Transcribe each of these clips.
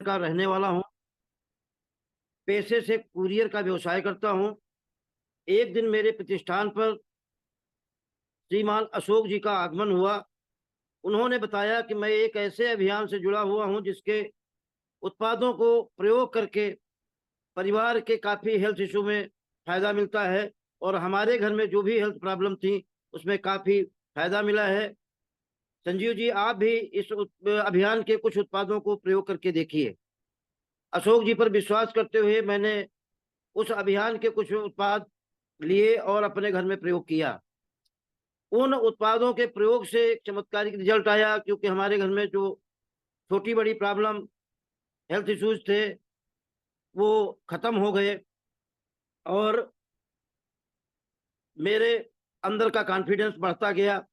का रहने वाला हूँ। पेशे से कुरियर का व्यवसाय करता हूँ। एक दिन मेरे प्रतिष्ठान पर श्रीमान अशोक जी का आगमन हुआ। उन्होंने बताया कि मैं एक ऐसे अभियान से जुड़ा हुआ हूँ जिसके उत्पादों को प्रयोग करके परिवार के काफ़ी हेल्थ इशू में फ़ायदा मिलता है, और हमारे घर में जो भी हेल्थ प्रॉब्लम थी उसमें काफ़ी फ़ायदा मिला है। संजीव जी, आप भी इस अभियान के कुछ उत्पादों को प्रयोग करके देखिए। अशोक जी पर विश्वास करते हुए मैंने उस अभियान के कुछ उत्पाद लिए और अपने घर में प्रयोग किया। उन उत्पादों के प्रयोग से एक चमत्कारिक रिजल्ट आया, क्योंकि हमारे घर में जो छोटी बड़ी प्रॉब्लम हेल्थ इश्यूज थे वो खत्म हो गए, और मेरे अंदर का कॉन्फिडेंस बढ़ता गया,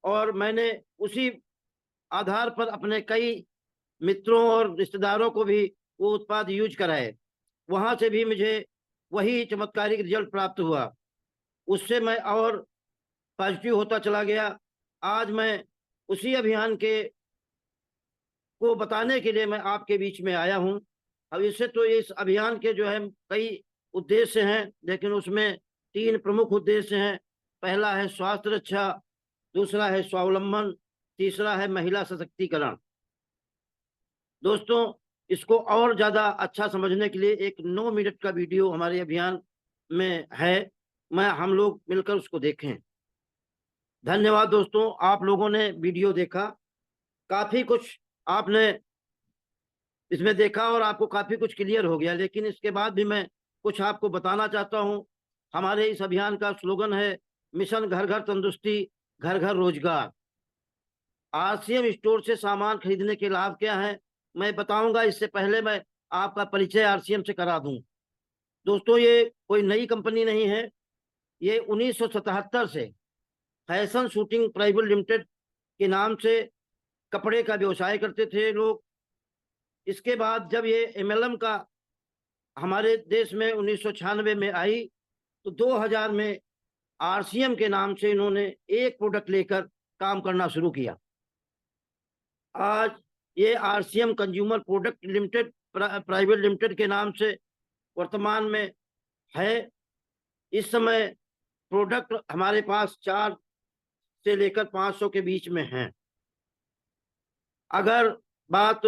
और मैंने उसी आधार पर अपने कई मित्रों और रिश्तेदारों को भी वो उत्पाद यूज कराए। वहां से भी मुझे वही चमत्कारिक रिजल्ट प्राप्त हुआ। उससे मैं और पॉजिटिव होता चला गया। आज मैं उसी अभियान के को बताने के लिए मैं आपके बीच में आया हूं। अब इससे तो इस अभियान के जो है कई उद्देश्य हैं, लेकिन उसमें तीन प्रमुख उद्देश्य हैं। पहला है स्वास्थ्य रक्षा, दूसरा है स्वावलंबन, तीसरा है महिला सशक्तिकरण। दोस्तों, इसको और ज्यादा अच्छा समझने के लिए एक 9 मिनट का वीडियो हमारे अभियान में है। मैं हम लोग मिलकर उसको देखें। धन्यवाद दोस्तों, आप लोगों ने वीडियो देखा। काफी कुछ आपने इसमें देखा और आपको काफी कुछ क्लियर हो गया, लेकिन इसके बाद भी मैं कुछ आपको बताना चाहता हूं। हमारे इस अभियान का स्लोगन है मिशन घर घर तंदुरुस्ती, घर घर रोजगार। आरसीएम स्टोर से सामान खरीदने के लाभ क्या है मैं बताऊंगा। इससे पहले मैं आपका परिचय आरसीएम से करा दूं। दोस्तों, ये कोई नई कंपनी नहीं है। ये 1977 से फैशन शूटिंग प्राइवेट लिमिटेड के नाम से कपड़े का व्यवसाय करते थे लोग। इसके बाद जब ये एमएलएम का हमारे देश में 1996 में आई, तो 2000 में आरसीएम के नाम से इन्होंने एक प्रोडक्ट लेकर काम करना शुरू किया। आज ये RCM consumer product limited private limited के नाम से वर्तमान में है। इस समय प्रोडक्ट हमारे पास 4 से लेकर 500 के बीच में हैं। अगर बात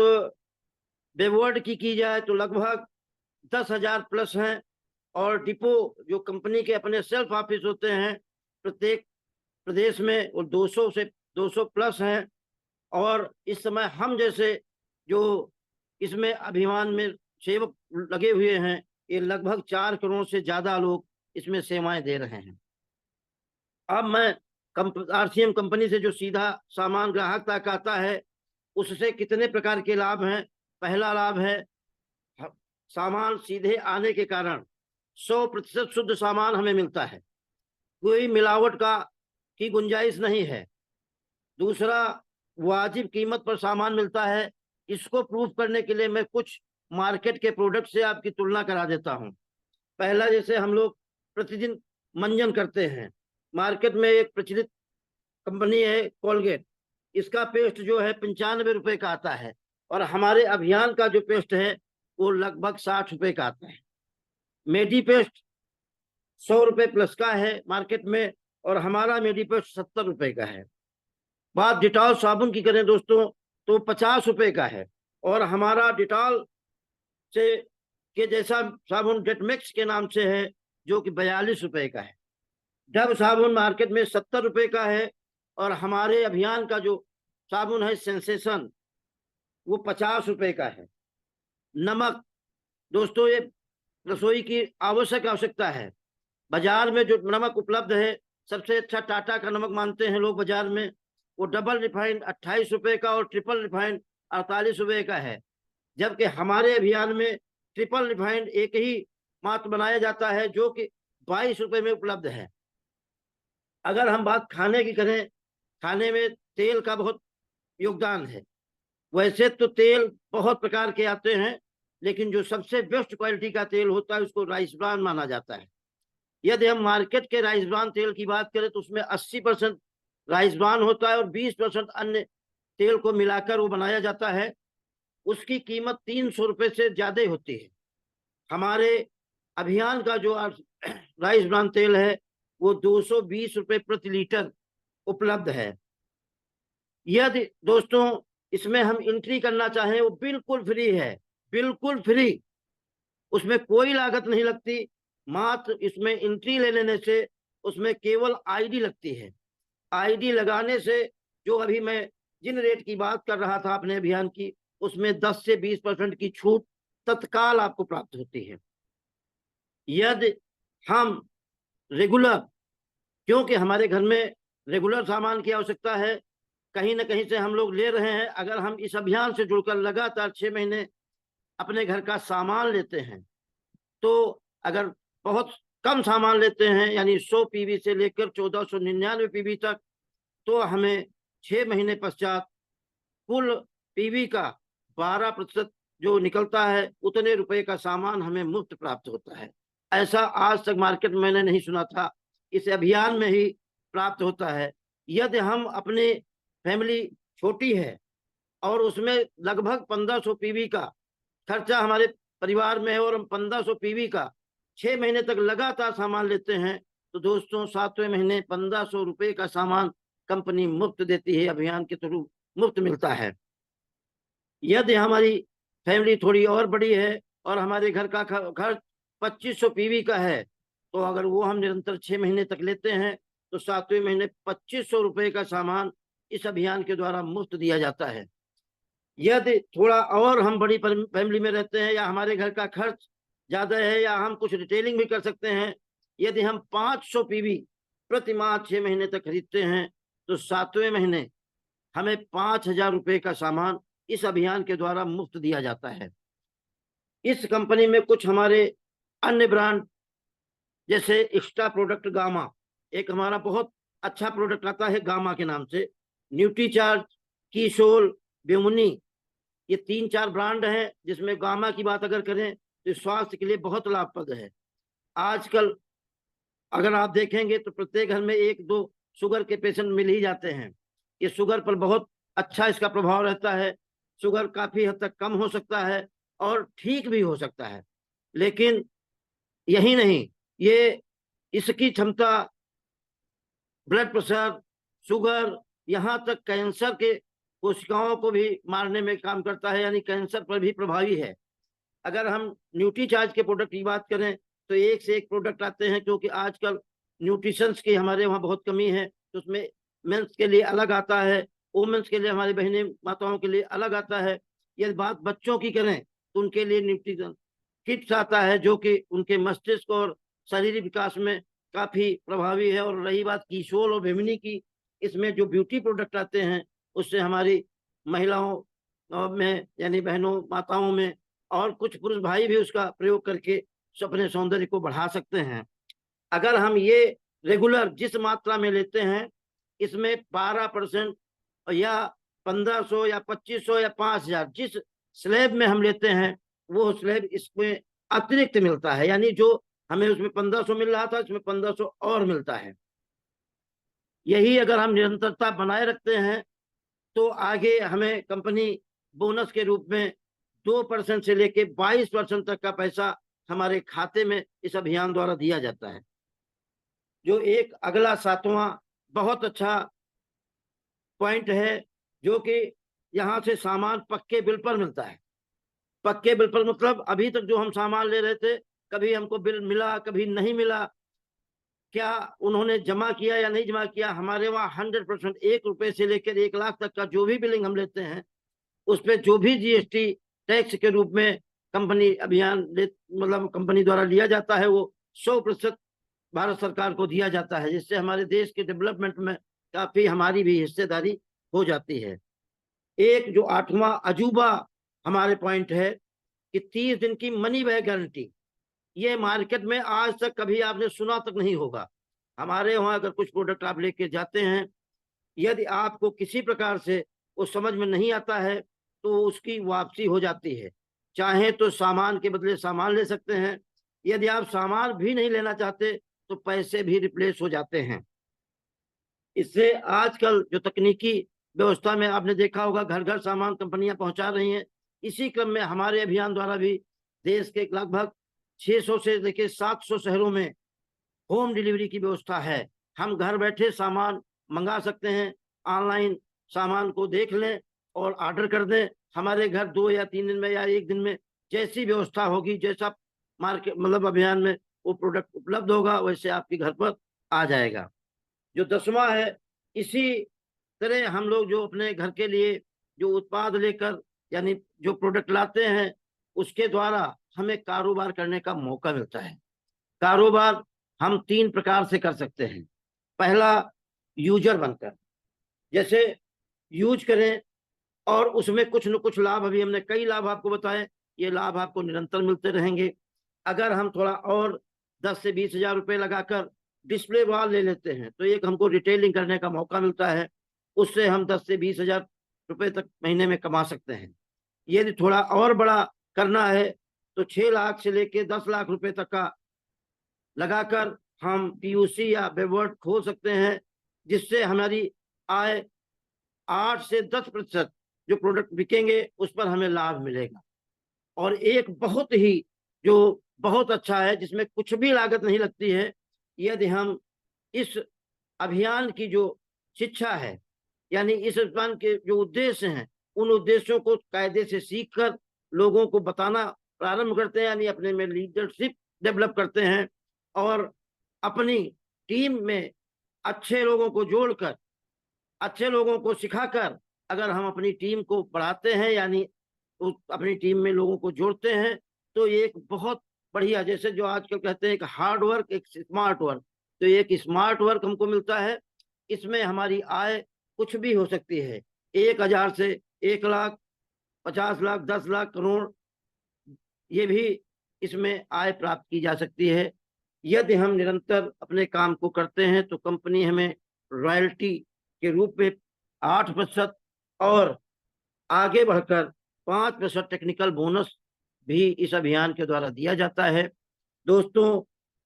वेबवर्ड की जाए तो लगभग 10,000 प्लस हैं, और डिपो जो कंपनी के अपने सेल्फ ऑफिस होते हैं प्रत्येक प्रदेश में वो 200 से 200 प्लस हैं। और इस समय हम जैसे जो इसमें अभियान में सेवक लगे हुए हैं, ये लगभग 4 करोड़ से ज्यादा लोग इसमें सेवाएं दे रहे हैं। अब मैं आरसीएम कंपनी से जो सीधा सामान ग्राहक तक आता है उससे कितने प्रकार के लाभ हैं। पहला लाभ है सामान सीधे आने के कारण 100% शुद्ध सामान हमें मिलता है, कोई मिलावट की गुंजाइश नहीं है। दूसरा, वाजिब कीमत पर सामान मिलता है। इसको प्रूव करने के लिए मैं कुछ मार्केट के प्रोडक्ट से आपकी तुलना करा देता हूं। पहला, जैसे हम लोग प्रतिदिन मंजन करते हैं, मार्केट में एक प्रचलित कंपनी है कोलगेट। इसका पेस्ट जो है 95 रुपए का आता है, और हमारे अभियान का जो पेस्ट है वो लगभग 60 रुपए का आता है। मेडी पेस्ट 100 रुपए प्लस का है मार्केट में, और हमारा मेडी पेस्ट 70 रुपए का है। बात डिटॉल साबुन की करें दोस्तों तो 50 रुपए का है, और हमारा डिटॉल से के जैसा साबुन डेटमेक्स के नाम से है जो कि 42 रुपए का है। डव साबुन मार्केट में 70 रुपए का है, और हमारे अभियान का जो साबुन है सेंसेशन वो 50 रुपए का है। नमक दोस्तों, ये रसोई की आवश्यकता है। बाजार में जो नमक उपलब्ध है सबसे अच्छा टाटा का नमक मानते हैं लोग बाजार में। वो डबल रिफाइंड 28 रुपए का और ट्रिपल रिफाइंड 48 रुपए का है, जबकि हमारे अभियान में ट्रिपल रिफाइंड एक ही मात्र बनाया जाता है जो कि 22 रुपए में उपलब्ध है। अगर हम बात खाने की करें, खाने में तेल का बहुत योगदान है। वैसे तो तेल बहुत प्रकार के आते हैं, लेकिन जो सबसे बेस्ट क्वालिटी का तेल होता है उसको राइस ब्रान माना जाता है। यदि हम मार्केट के राइस ब्रान तेल की बात करें तो उसमें 80% राइस ब्रान होता है और 20% अन्य तेल को मिलाकर वो बनाया जाता है। उसकी कीमत 300 रुपये से ज्यादा होती है। हमारे अभियान का जो राइस ब्रान तेल है वो 220 रुपये प्रति लीटर उपलब्ध है। यदि दोस्तों इसमें हम एंट्री करना चाहें वो बिल्कुल फ्री है, बिल्कुल फ्री, उसमें कोई लागत नहीं लगती। मात्र इसमें एंट्री ले लेने से उसमें केवल आईडी लगती है। आईडी लगाने से जो अभी मैं जिन रेट की बात कर रहा था अपने अभियान की, उसमें 10 से 20% की छूट तत्काल आपको प्राप्त होती है। यदि हम रेगुलर, क्योंकि हमारे घर में रेगुलर सामान की आवश्यकता है, कहीं ना कहीं से हम लोग ले रहे हैं, अगर हम इस अभियान से जुड़कर लगातार 6 महीने अपने घर का सामान लेते हैं, तो अगर बहुत कम सामान लेते हैं यानी 100 पीवी से लेकर 1499 पीवी तक, तो हमें 6 महीने पश्चात कुल पीवी का 12% जो निकलता है, उतने रुपए का सामान हमें मुफ्त प्राप्त होता है। ऐसा आज तक मार्केट में मैंने नहीं सुना था, इस अभियान में ही प्राप्त होता है। यदि हम अपनी फैमिली छोटी है और उसमें लगभग 1500 पीवी का खर्चा हमारे परिवार में है और हम 1500 पीवी का 6 महीने तक लगातार सामान लेते हैं, तो दोस्तों 7वें महीने 1500 रुपये का सामान कंपनी मुफ्त देती है, अभियान के थ्रू मुफ्त मिलता है। यदि हमारी फैमिली थोड़ी और बड़ी है और हमारे घर का खर्च 2500 पीवी का है, तो अगर वो हम निरंतर 6 महीने तक लेते हैं, तो 7वें महीने 2500 रुपये का सामान इस अभियान के द्वारा मुफ्त दिया जाता है। यदि थोड़ा और हम बड़ी फैमिली में रहते हैं या हमारे घर का खर्च ज्यादा है या हम कुछ रिटेलिंग भी कर सकते हैं, यदि हम 500 पीवी प्रति माह 6 महीने तक खरीदते हैं, तो 7वें महीने हमें 5000 रुपये का सामान इस अभियान के द्वारा मुफ्त दिया जाता है। इस कंपनी में कुछ हमारे अन्य ब्रांड जैसे एक्स्ट्रा प्रोडक्ट गामा, एक हमारा बहुत अच्छा प्रोडक्ट आता है गामा के नाम से, न्यूट्रीचार्ज, कीसोल, ब्यूमुनी, ये 3-4 ब्रांड हैं, जिसमें गामा की बात अगर करें तो स्वास्थ्य के लिए बहुत लाभप्रद है। आजकल अगर आप देखेंगे तो प्रत्येक घर में 1-2 शुगर के पेशेंट मिल ही जाते हैं। ये शुगर पर बहुत अच्छा इसका प्रभाव रहता है, शुगर काफी हद तक कम हो सकता है और ठीक भी हो सकता है। लेकिन यही नहीं, ये इसकी क्षमता ब्लड प्रेशर, शुगर, यहाँ तक कैंसर के कोशिकाओं को भी मारने में काम करता है, यानी कैंसर पर भी प्रभावी है। अगर हम न्यूट्रीचार्ज के प्रोडक्ट की बात करें तो एक से एक प्रोडक्ट आते हैं, क्योंकि आजकल न्यूट्रिशंस की हमारे वहाँ बहुत कमी है, तो उसमें मेंस के लिए अलग आता है, वुमेन्स के लिए, हमारी बहनें माताओं के लिए अलग आता है। यदि बात बच्चों की करें तो उनके लिए न्यूट्रिशन किट्स आता है, जो कि उनके मस्तिष्क और शारीरिक विकास में काफी प्रभावी है। और रही बात किशोर और बेमिनी की, इसमें जो ब्यूटी प्रोडक्ट आते हैं उससे हमारी महिलाओं में यानी बहनों माताओं में और कुछ पुरुष भाई भी उसका प्रयोग करके अपने सौंदर्य को बढ़ा सकते हैं। अगर हम ये रेगुलर जिस मात्रा में लेते हैं, इसमें 12% या 1500 या 2500 या 5000 जिस स्लैब में हम लेते हैं, वो स्लैब इसमें अतिरिक्त मिलता है, यानी जो हमें उसमें 1500 मिल रहा था, इसमें 1500 और मिलता है। यही अगर हम निरंतरता बनाए रखते हैं तो आगे हमें कंपनी बोनस के रूप में 2% से लेके 22% तक का पैसा हमारे खाते में इस अभियान द्वारा दिया जाता है। जो एक अगला 7वां बहुत अच्छा पॉइंट है, जो कि यहाँ से सामान पक्के बिल पर मिलता है। पक्के बिल पर मतलब अभी तक जो हम सामान ले रहे थे, कभी हमको बिल मिला कभी नहीं मिला, क्या उन्होंने जमा किया या नहीं जमा किया, हमारे वहाँ 100% 1 रुपए से लेकर 1 लाख तक का जो भी बिलिंग हम लेते हैं, उस पर जो भी जीएसटी टैक्स के रूप में कंपनी अभियान मतलब कंपनी द्वारा लिया जाता है, वो 100% भारत सरकार को दिया जाता है, जिससे हमारे देश के डेवलपमेंट में काफी हमारी भी हिस्सेदारी हो जाती है। एक जो 8वां अजूबा हमारे पॉइंट है कि 30 दिन की मनी बैक गारंटी, ये मार्केट में आज तक कभी आपने सुना तक नहीं होगा। हमारे वहां अगर कुछ प्रोडक्ट आप लेके जाते हैं, यदि आपको किसी प्रकार से वो समझ में नहीं आता है तो उसकी वापसी हो जाती है। चाहे तो सामान के बदले सामान ले सकते हैं, यदि आप सामान भी नहीं लेना चाहते तो पैसे भी रिप्लेस हो जाते हैं। इससे आजकल जो तकनीकी व्यवस्था में आपने देखा होगा, घर घर सामान कंपनियां पहुंचा रही हैं, इसी क्रम में हमारे अभियान द्वारा भी देश के लगभग 600 से लेकर 700 शहरों में होम डिलीवरी की व्यवस्था है। हम घर बैठे सामान मंगा सकते हैं, ऑनलाइन सामान को देख लें और ऑर्डर कर दें। हमारे घर 2 या 3 दिन में या 1 दिन में जैसी व्यवस्था होगी, जैसा मार्केट मतलब अभियान में वो प्रोडक्ट उपलब्ध होगा, वैसे आपके घर पर आ जाएगा। जो 10वां है, इसी तरह हम लोग जो अपने घर के लिए जो उत्पाद लेकर यानी जो प्रोडक्ट लाते हैं, उसके द्वारा हमें कारोबार करने का मौका मिलता है। कारोबार हम 3 प्रकार से कर सकते हैं। पहला, यूजर बनकर, जैसे यूज करें और उसमें कुछ न कुछ लाभ, अभी हमने कई लाभ आपको बताए, ये लाभ आपको निरंतर मिलते रहेंगे। अगर हम थोड़ा और 10 से 20 हजार रुपये लगाकर डिस्प्ले वॉल ले लेते हैं तो एक हमको रिटेलिंग करने का मौका मिलता है, उससे हम 10 से 20 हजार रुपये तक महीने में कमा सकते हैं। यदि थोड़ा और बड़ा करना है तो 6 लाख से लेके 10 लाख रुपए तक का लगाकर हम पीयूसी या वेबवर्ड खोल सकते हैं, जिससे हमारी आय 8 से 10% जो प्रोडक्ट बिकेंगे उस पर हमें लाभ मिलेगा। और एक बहुत ही जो बहुत अच्छा है, जिसमें कुछ भी लागत नहीं लगती है, यदि हम इस अभियान की जो शिक्षा है यानी इस अभियान के जो उद्देश्य हैं, उन उद्देश्यों को कायदे से सीखकर लोगों को बताना प्रारंभ करते हैं, यानी अपने में लीडरशिप डेवलप करते हैं और अपनी टीम में अच्छे लोगों को जोड़कर, अच्छे लोगों को सिखाकर अगर हम अपनी टीम को बढ़ाते हैं यानी अपनी टीम में लोगों को जोड़ते हैं, तो ये एक बहुत बढ़िया, जैसे जो आजकल कहते हैं एक हार्ड वर्क, एक स्मार्ट वर्क, तो एक स्मार्ट वर्क हमको मिलता है। इसमें हमारी आय कुछ भी हो सकती है, 1,000 से 1 लाख, 50 लाख, 10 लाख, करोड़, ये भी इसमें आय प्राप्त की जा सकती है। यदि हम निरंतर अपने काम को करते हैं तो कंपनी हमें रॉयल्टी के रूप में 8% और आगे बढ़कर 5% टेक्निकल बोनस भी इस अभियान के द्वारा दिया जाता है। दोस्तों,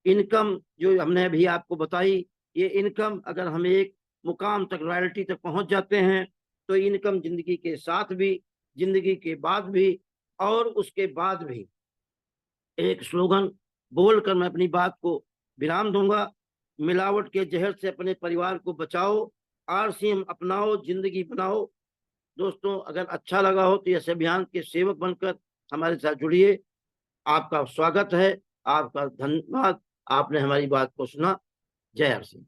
इनकम जो हमने अभी आपको बताई, ये इनकम अगर हम एक मुकाम तक, रॉयल्टी तक पहुंच जाते हैं, तो इनकम जिंदगी के साथ भी, जिंदगी के बाद भी और उसके बाद भी। एक स्लोगन बोलकर मैं अपनी बात को विराम दूंगा, मिलावट के जहर से अपने परिवार को बचाओ, आरसीएम अपनाओ, जिंदगी बनाओ। दोस्तों, अगर अच्छा लगा हो तो इस अभियान के सेवक बनकर हमारे साथ जुड़िए। आपका स्वागत है, आपका धन्यवाद, आपने हमारी बात को सुना। जय हर सिंह।